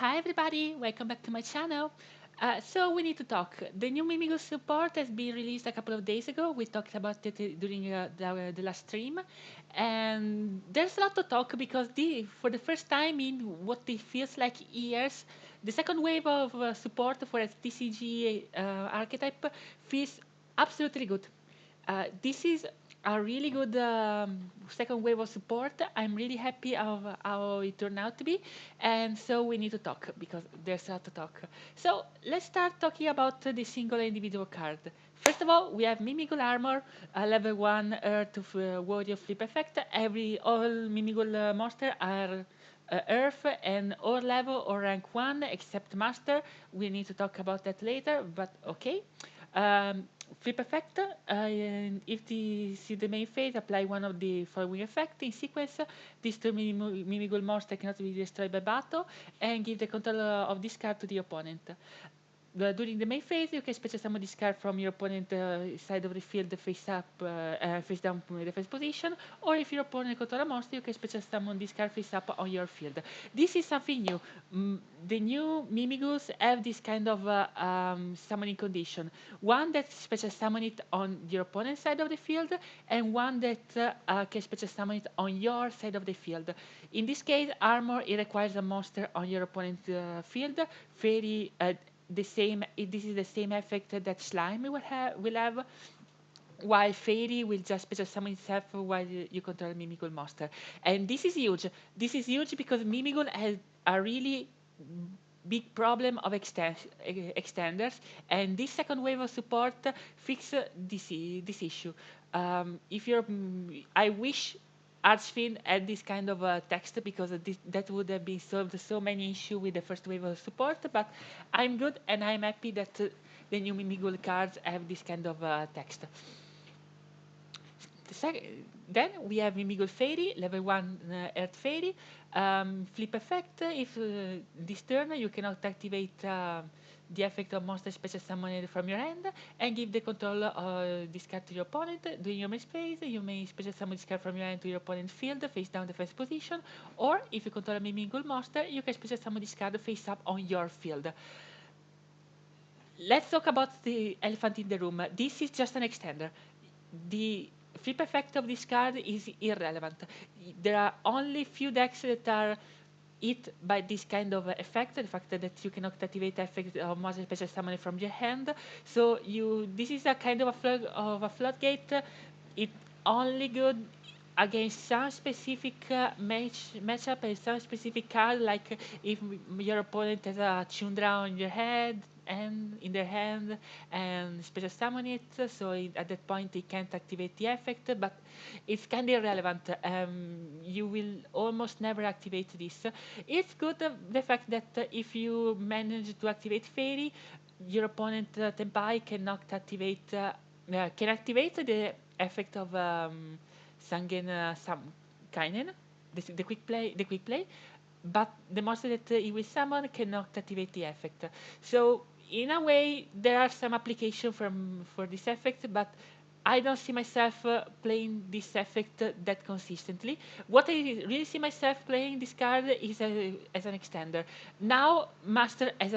Hi everybody, welcome back to my channel. So we need to talk. The new Mimighoul support has been released a couple of days ago. We talked about it during the last stream, and there's a lot to talk because for the first time in what it feels like years, the second wave of support for a TCG archetype feels absolutely good. This is a really good second wave of support. I'm really happy of how it turned out to be, and so we need to talk because there's a lot to talk. So let's start talking about the single individual card. First of all, we have Mimighoul Armor, a level 1 Earth Warrior Flip effect. All Mimighoul monsters are Earth and or level or rank 1 except Master. We need to talk about that later, but okay. Um, Flip effect. If see the main phase, apply one of the following effects in sequence. These two Mimighoul monsters cannot be destroyed by battle, and give the control of this card to the opponent. During the main phase, you can special summon this card from your opponent side of the field face up, face down defense position, or if your opponent control a monster, you can special summon this card face up on your field. This is something new. The new Mimighouls have this kind of summoning condition. One that special summon it on your opponent's side of the field, and one that can special summon it on your side of the field. In this case, armor, it requires a monster on your opponent's field. Fairy, this is the same effect that slime will have, while fairy will just special summon itself while you control Mimighoul monster. And this is huge. This is huge because Mimighoul has a really big problem of extenders, and this second wave of support fix this issue. If you're, I wish Archfiend had this kind of text because that would have been solved so many issues with the first wave of support. But I'm good and I'm happy that the new Mimighoul cards have this kind of text. Then we have Mimighoul Fairy, level 1 Earth Fairy. Flip effect, if this turn you cannot activate the effect of monster special summoned from your hand and give the control this card to your opponent. During your main phase, you may special summon this card from your hand to your opponent's field, face down defense position, or if you control a Mimighoul monster, you can special summon this card face up on your field. Let's talk about the elephant in the room. This is just an extender. The flip effect of this card is irrelevant. There are only few decks that are hit by this kind of effect, the fact that you cannot activate the effect of monster special summon from your hand. So this is a kind of a floodgate. It only good against some specific matchup and some specific card, like if your opponent has a Chundra on your head and in their hand and special summon it, so at that point it can't activate the effect, but it's kind of irrelevant. You will almost never activate this. It's good the fact that if you manage to activate Fairy, your opponent Tenpai cannot activate can activate the effect of Sangen Kainen, the quick play, but the monster that he will summon cannot activate the effect. So in a way, there are some application for this effect, but I don't see myself playing this effect that consistently. What I really see myself playing this card is as an extender. Now, Master as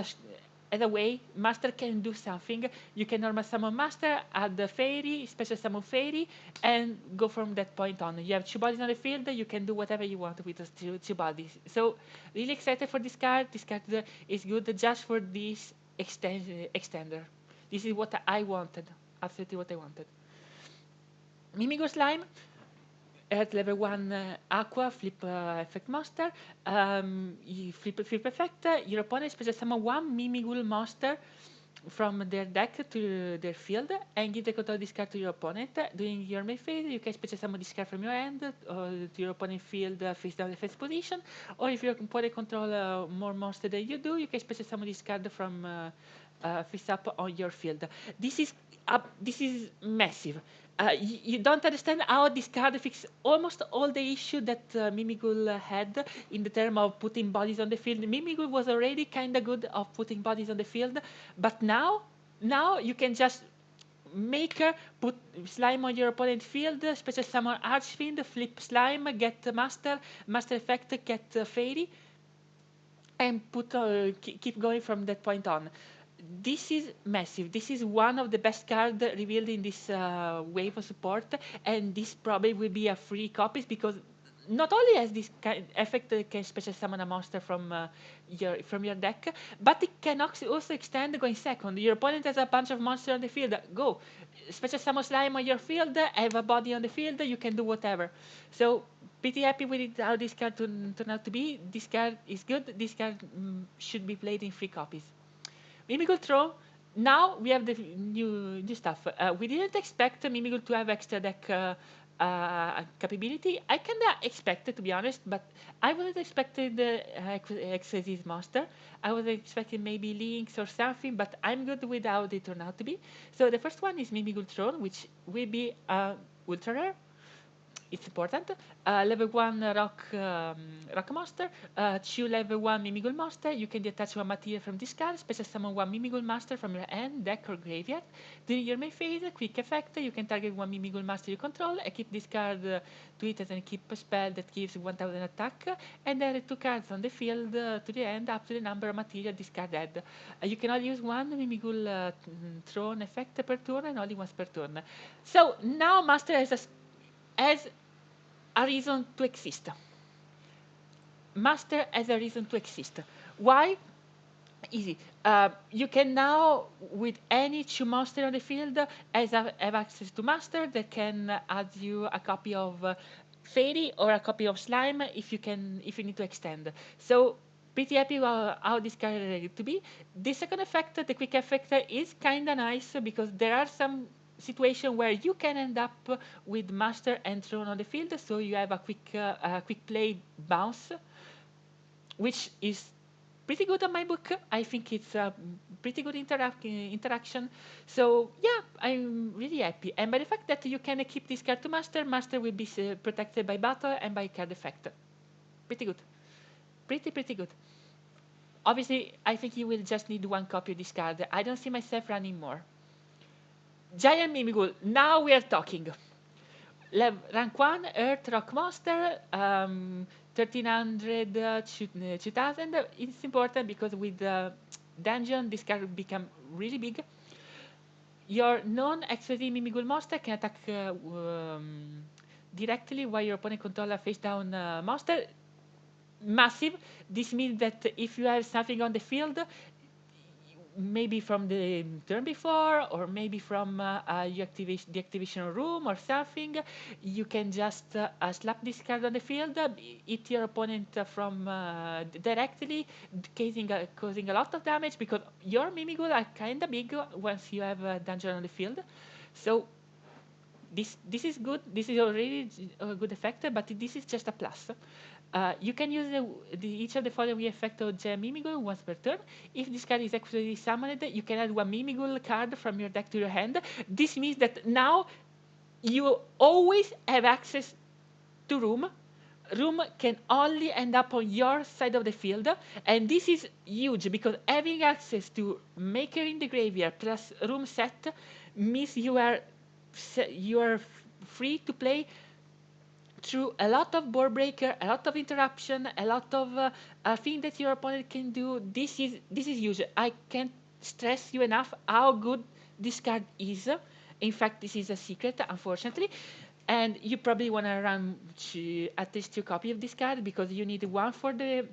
a way, Master can do something. You can normal summon Master, add the Fairy, special summon Fairy, and go from that point on. You have two bodies on the field, you can do whatever you want with those two bodies. So, really excited for this card. This card is good just for this extender. This is what I wanted. Absolutely what I wanted. Mimighoul Slime, at level 1 Aqua, flip effect monster. You flip effect, your opponent special summon one Mimighoul monster from their deck to their field and give the control of this card to your opponent. During your main phase, you can special summon this card from your hand to your opponent's field face down defense position. Or if your opponent control more monster than you do, you can special summon this card from face up on your field. This is massive. You don't understand how this card fixes almost all the issue that Mimighoul had in the term of putting bodies on the field. Mimighoul was already kind of good of putting bodies on the field, but now you can just make her put slime on your opponent's field, special summon Archfiend, flip slime, get master effect, get fairy. and keep going from that point on. This is massive. This is one of the best cards revealed in this wave of support, and this probably will be a free copy because not only has this effect that can special summon a monster from your deck, but it can also extend going second. Your opponent has a bunch of monsters on the field. Go, special summon slime on your field. Have a body on the field. You can do whatever. So pretty happy with how this card turned out to be. This card is good. This card should be played in free copies. Mimighoul Throw. Now we have the new stuff. We didn't expect Mimighoul to have extra deck capability. I kinda expected, to be honest, but I wasn't expecting the Exodus Monster. I was expecting maybe Links or something, but I'm good with how they turn out to be. So the first one is Mimighoul Throne, which will be ultra rare. It's important. Level 1 rock monster. 2 level 1 Mimighoul monster. You can detach one material from this card. Special summon one Mimighoul monster from your hand, deck, or graveyard. During your main phase, quick effect. You can target one Mimighoul master you control and keep this card to it as an keep spell that gives 1000 attack. And then 2 cards on the field to the end up to the number of material this card had. You can only use one Mimighoul Throne effect per turn and only once per turn. So now Master has a reason to exist. Master has a reason to exist. Why? Easy. You can now, with any 2 monster on the field, have access to Master that can add you a copy of Fairy or a copy of Slime if you need to extend. So pretty happy how this card is ready to be. The second effect, the quick effect, is kind of nice because there are some situation where you can end up with Master and Throne on the field, so you have a quick play bounce, which is pretty good on my book. I think it's a pretty good interaction. So yeah, I'm really happy. And by the fact that you can keep this card to Master, Master will be protected by battle and by card effect. Pretty good. Pretty good. Obviously, I think you will just need one copy of this card. I don't see myself running more. Giant Mimighoul. Now we are talking. Rank 1, Earth Rock Monster, 1300 2000. It's important because with Dungeon, this card become really big. Your non-XYZ Mimighoul monster can attack directly while your opponent controls a face-down monster. Massive. This means that if you have something on the field, maybe from the turn before, or maybe from the activation room or something, you can just slap this card on the field, hit your opponent from directly, causing a lot of damage because your Mimighoul are kind of big once you have a dungeon on the field. So this is good. This is already a good effect, but this is just a plus. You can use each of the following effect of Gem Mimighoul once per turn. If this card is actually summoned, you can add one Mimighoul card from your deck to your hand. This means that now you always have access to room. Room can only end up on your side of the field, and this is huge because having access to Maker in the Graveyard plus room set means you are free to play through a lot of board breaker, a lot of interruption, a lot of things that your opponent can do. This is huge. I can't stress you enough how good this card is. In fact, this is a secret, unfortunately. And you probably want to run at least 2 copies of this card because you need one for the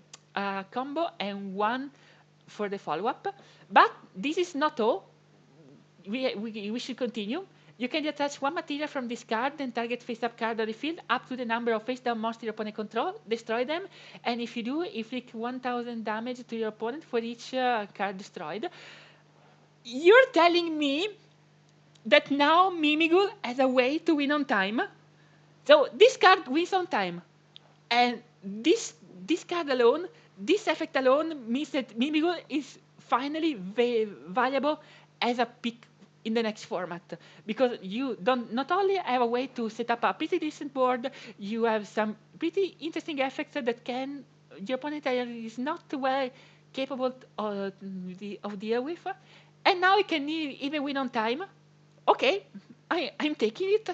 combo and one for the follow-up. But this is not all. We should continue. You can detach one material from this card and target face-up card on the field up to the number of face-down monsters your opponent control. Destroy them, and if you do, inflict 1000 damage to your opponent for each card destroyed. You're telling me that now Mimighoul has a way to win on time? So this card wins on time. And this card alone, this effect alone means that Mimighoul is finally valuable as a pick in the next format because you don't not only have a way to set up a pretty decent board, you have some pretty interesting effects that can your opponent is not well capable of deal with, and now it can even win on time. Okay, I'm taking it.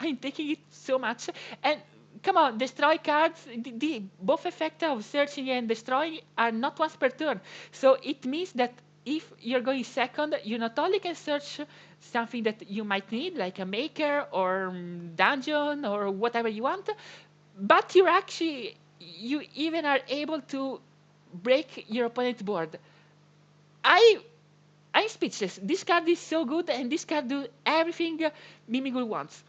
I'm taking it so much, and come on, destroy cards. The both effect of searching and destroying are not once per turn. So it means that if you're going second, you not only can search something that you might need, like a maker or dungeon or whatever you want, but you even are able to break your opponent's board. I I'm speechless. This card is so good, and this card do everything Mimigul wants.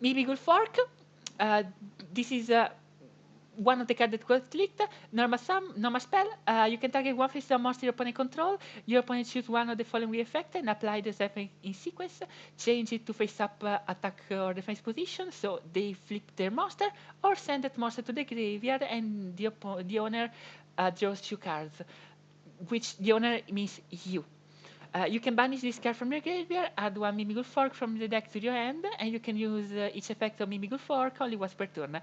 Mimigul Fork. Uh, this is one of the cards that was clicked. Normal spell. You can target one face-down monster your opponent control. Your opponent choose one of the following effects and apply this effect in sequence. Change it to face-up attack or defense position, so they flip their monster, or send that monster to the graveyard, and the owner draws 2 cards, which the owner means you. You can banish this card from your graveyard, add 1 Mimigul Fork from the deck to your hand, and you can use each effect of Mimigul Fork only once per turn.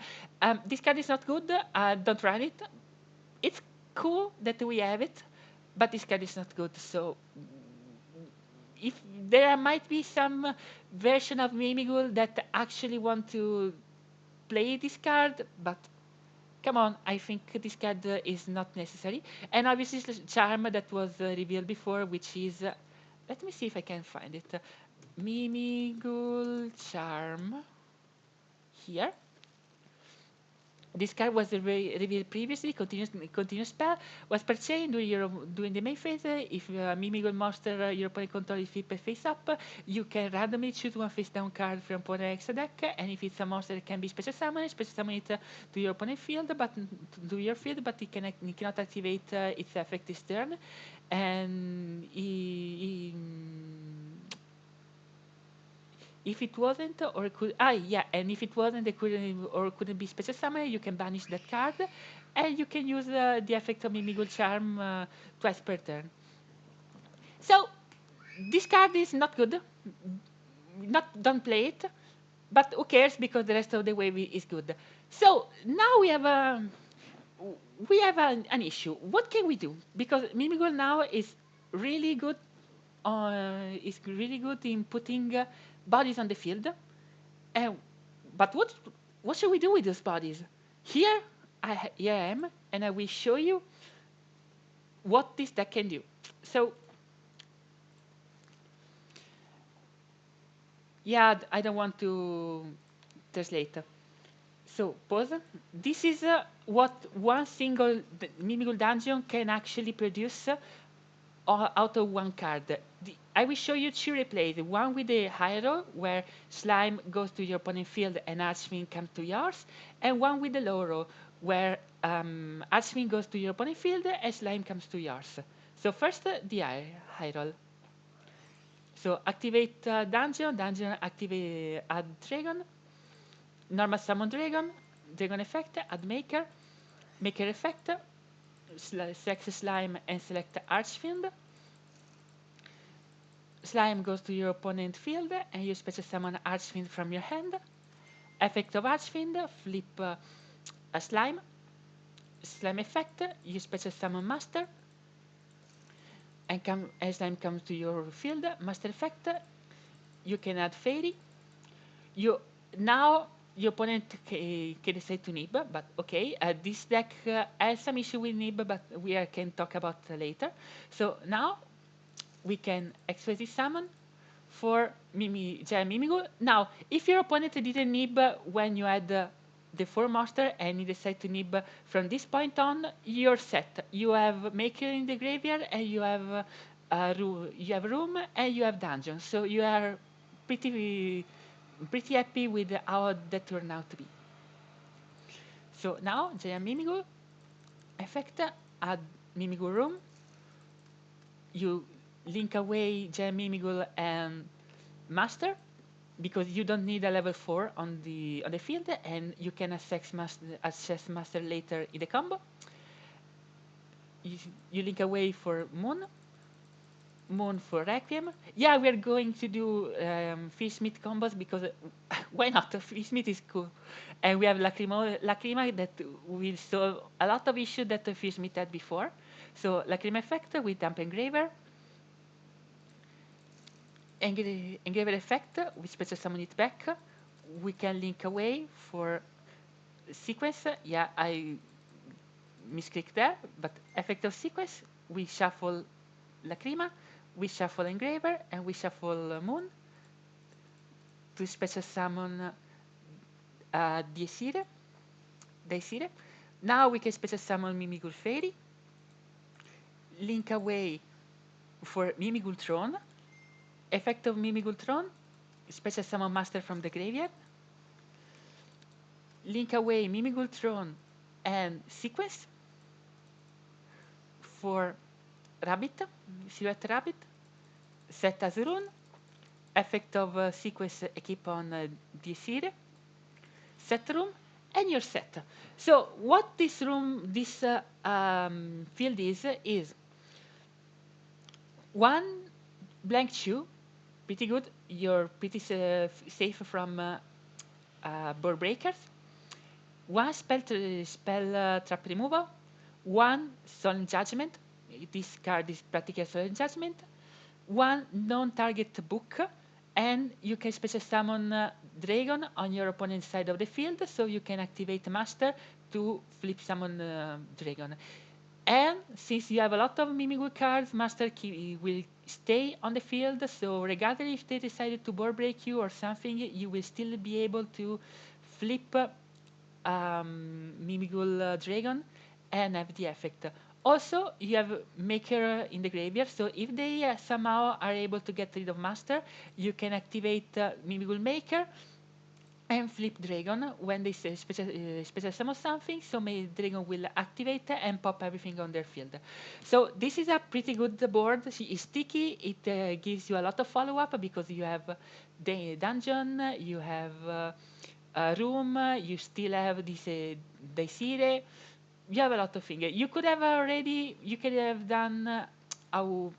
This card is not good, don't run it. It's cool that we have it, but this card is not good, so if there might be some version of Mimigul that actually want to play this card, but come on, I think this card is not necessary. And obviously, the charm that was revealed before, which is, let me see if I can find it. Mimigul charm here. This card was revealed previously. Continuous spell was purchased during the main phase. If Mimigul monster your opponent control is flipped face up, you can randomly choose one face down card from opponent extra deck. And if it's a monster, it can be special summon it to your opponent field, but to your field, but it cannot activate its effect this turn. And if it wasn't, or it could, yeah, and if it wasn't, it couldn't be special summon, you can banish that card, and you can use the effect of Mimigul Charm twice per turn. So this card is not good. Don't play it, but who cares because the rest of the wave is good. So now we have an issue. What can we do? Because Mimigul now is really good in putting bodies on the field. And but what should we do with those bodies? Here I am, and I will show you what this deck can do. So yeah, I don't want to translate. So pause. This is what one single Mimigul dungeon can actually produce out of one card. I will show you 2 replays. One with the high roll, where slime goes to your opponent field and Archfiend comes to yours, and one with the low roll, where Archfiend goes to your opponent field and slime comes to yours. So first, the high roll. So activate dungeon activate add dragon, normal summon dragon effect, add maker effect, select slime and select Archfiend. Slime goes to your opponent field and you special summon Archfiend from your hand. Effect of Archfiend, flip a slime. Slime effect, you special summon Master. And slime comes to your field. Master effect, you can add Fairy. Now your opponent can decide to nib, but okay. This deck has some issue with nib, but we can talk about later. So now we can express summon for Mimigul. Now, if your opponent didn't nib when you had the 4 monster and you decide to nib from this point on, you're set. You have Maker in the graveyard and you have room and you have dungeon. So you are pretty happy with how that turned out to be. So now, Giant Mimigul effect, add Mimigul room. You link away Giant Mimigul and Master, because you don't need a level 4 on the field, and you can access master later in the combo. You link away for Moon for Requiem. Yeah, we're going to do Fish Meat combos because why not? Fish Meat is cool. And we have Lacrima that will solve a lot of issues that the Fish Meat had before. So Lacrima effect with Dump Engraver. Engraver effect, we special summon it back We can link away for sequence. Yeah, I misclicked there, but effect of sequence, we shuffle Lacrima, we shuffle Engraver, and we shuffle Moon to special summon Daesire. Daesire. Now we can special summon Mimighoul Fairy, link away for Mimighoul Throne, effect of Mimighoul Throne, special summon Master from the graveyard, link away Mimighoul Throne and sequence for Rabbit, Silhouette Rabbit, set as rune, effect of sequence equip on Daesire, set room, and you're set. So what this field is one blank shoe, pretty good. You're pretty safe from board breakers. One spell trap removal. One solemn judgment. This card is practically solemn judgment. One non-target book, and you can special summon Dragon on your opponent's side of the field, so you can activate Master to flip summon Dragon. And since you have a lot of Mimighoul cards, Master Key will stay on the field, so regardless if they decided to board break you or something, you will still be able to flip Mimighoul Dragon and have the effect. Also, you have Maker in the graveyard, so if they somehow are able to get rid of Master, you can activate Mimighoul Maker and flip Dragon when they say special summon something, so Dragon will activate and pop everything on their field. So this is a pretty good board. It's sticky, it gives you a lot of follow-up because you have the dungeon, you have a room, you still have this Daesire, you have a lot of things. You could have done,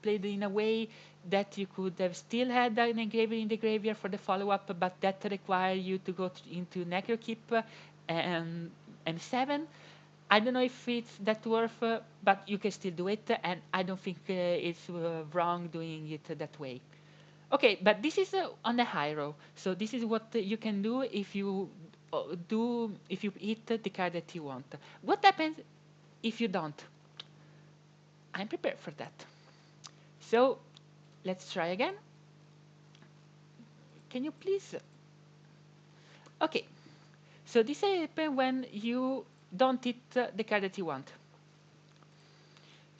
played in a way that you could have still had an engraver in the graveyard for the follow-up, but that require you to go into Necrokeep and M7. I don't know if it's that worth, but you can still do it, and I don't think it's wrong doing it that way. Okay, but this is on the high row. So this is what you can do if you if you hit the card that you want. What happens if you don't? I'm prepared for that. So let's try again. Can you please? Okay. So this happens when you don't hit the card that you want.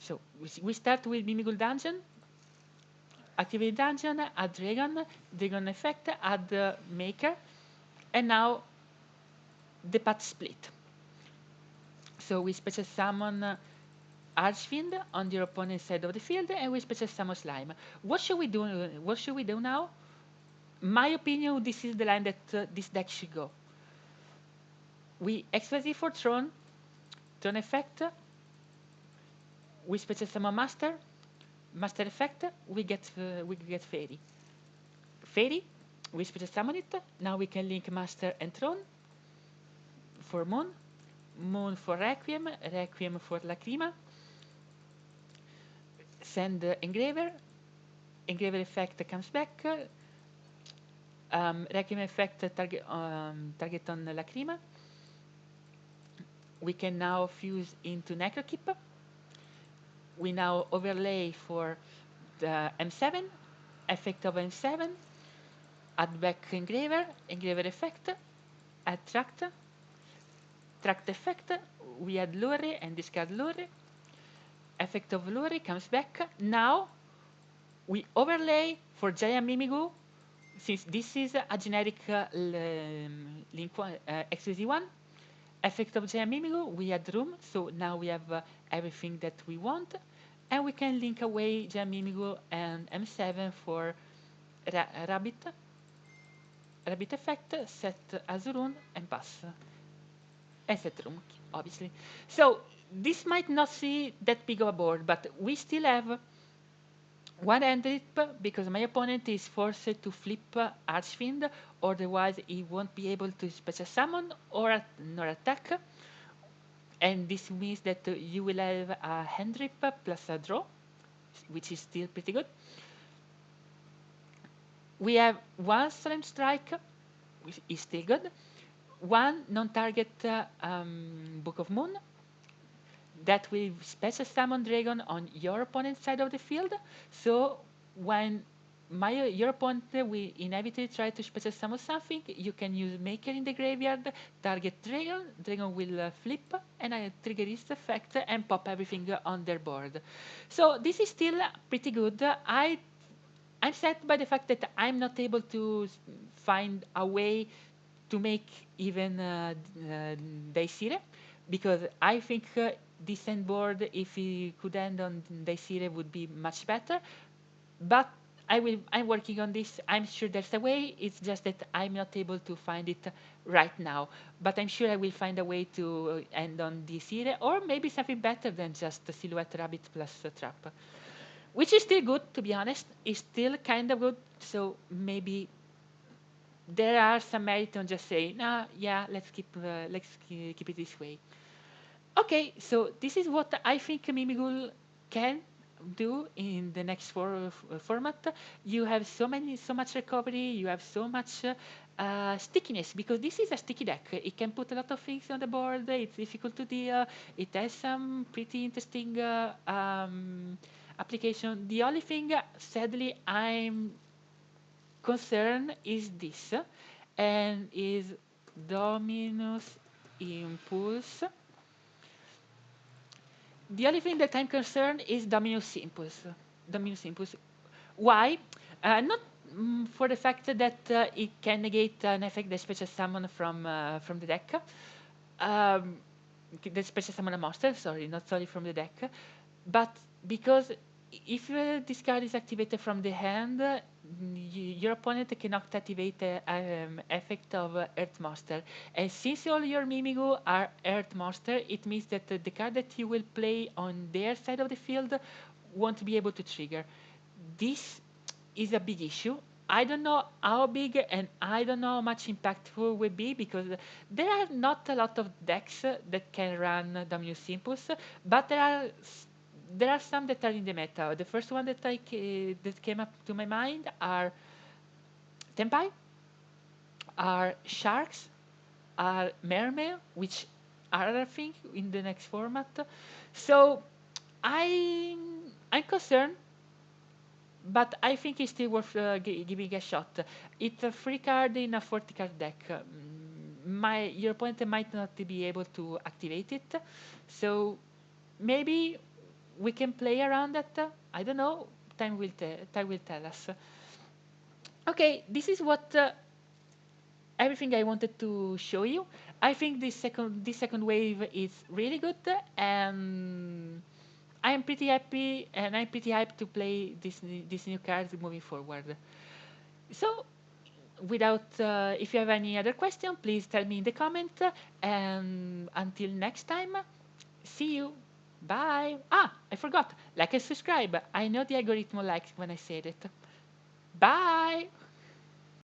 So we start with Mimighoul Dungeon. Activate Dungeon, add Dragon, Dragon effect, add Maker, and now the path split. So we special summon Archfiend on your opponent's side of the field, and we special summon Slime. What should we do? What should we do now? My opinion, this is the line that this deck should go. We XYZ for Throne, Throne effect, we special summon Master, Master effect, we get Fairy. Fairy, we special summon it. Now we can link Master and Throne for Moon, Moon for Requiem, Requiem for Lacrima. Send Engraver, Engraver effect comes back, Requiem effect target on Lacrima. We can now fuse into Necrokeep. We now overlay for the M7, effect of M7, add back Engraver, Engraver effect, add Tract, Tract effect, we add Lure and discard Lure, effect of Lure comes back. Now we overlay for Giant Mimighoul, since this is a generic link XYZ1, effect of Giant Mimighoul, we add room, so now we have everything that we want, and we can link away Giant Mimighoul and M7 for Rabbit, Rabbit effect, set as rune, and pass. And set room, obviously. So this might not see that big of a board, but we still have one hand trip because my opponent is forced to flip Archfiend, otherwise he won't be able to special summon or nor attack. And this means that you will have a hand trip plus a draw, which is still pretty good. We have one Solemn Strike which is still good. One non-target Book of Moon that will special summon dragon on your opponent's side of the field. So when your opponent will inevitably try to special summon something, you can use Maker in the graveyard, target dragon, dragon will flip, and I trigger its effect and pop everything on their board. So this is still pretty good. I'm sad by the fact that I'm not able to find a way to make even Daisire, because I think this end board, if it could end on Daisire, would be much better. But I'm working on this. I'm sure there's a way. It's just that I'm not able to find it right now. But I'm sure I will find a way to end on Daisire, or maybe something better than just the Silhouette Rabbit plus Trap, which is still good, to be honest. It's still kind of good. So maybe there are some merit on just saying, nah, yeah, let's keep it this way. Okay, so this is what I think Mimighoul can do in the next format. You have so much recovery. You have so much stickiness, because this is a sticky deck. It can put a lot of things on the board. It's difficult to deal. It has some pretty interesting application. The only thing, sadly, I'm concerned is this, and is Dominus Impulse. The only thing that I'm concerned is Dominus Impulse. Dominus Impulse. Why? Not for the fact that it can negate an effect that special summon from the deck. Um, the special summon a monster, sorry, not solely from the deck, but because if this card is activated from the hand, your opponent cannot activate the effect of Earth Monster. And since all your Mimighoul are Earth Monster, it means that the card that you will play on their side of the field won't be able to trigger. This is a big issue. I don't know how big, and I don't know how much impactful will be, because there are not a lot of decks that can run Dominus Impulse, but there are some that are in the meta. The first one that came up to my mind are Tempai, are Sharks, are Mermail, which are other things in the next format. So I'm concerned, but I think it's still worth giving a shot. It's a free card in a 40 card deck. Your opponent might not be able to activate it, so maybe we can play around that. I don't know. Time will tell us. Okay, this is what everything I wanted to show you. I think this second wave is really good, and I'm pretty happy, and I'm pretty hyped to play these new cards moving forward. So, if you have any other question, please tell me in the comment. And until next time, see you. Bye. I forgot. Like and subscribe. I know the algorithm likes when I say it. Bye.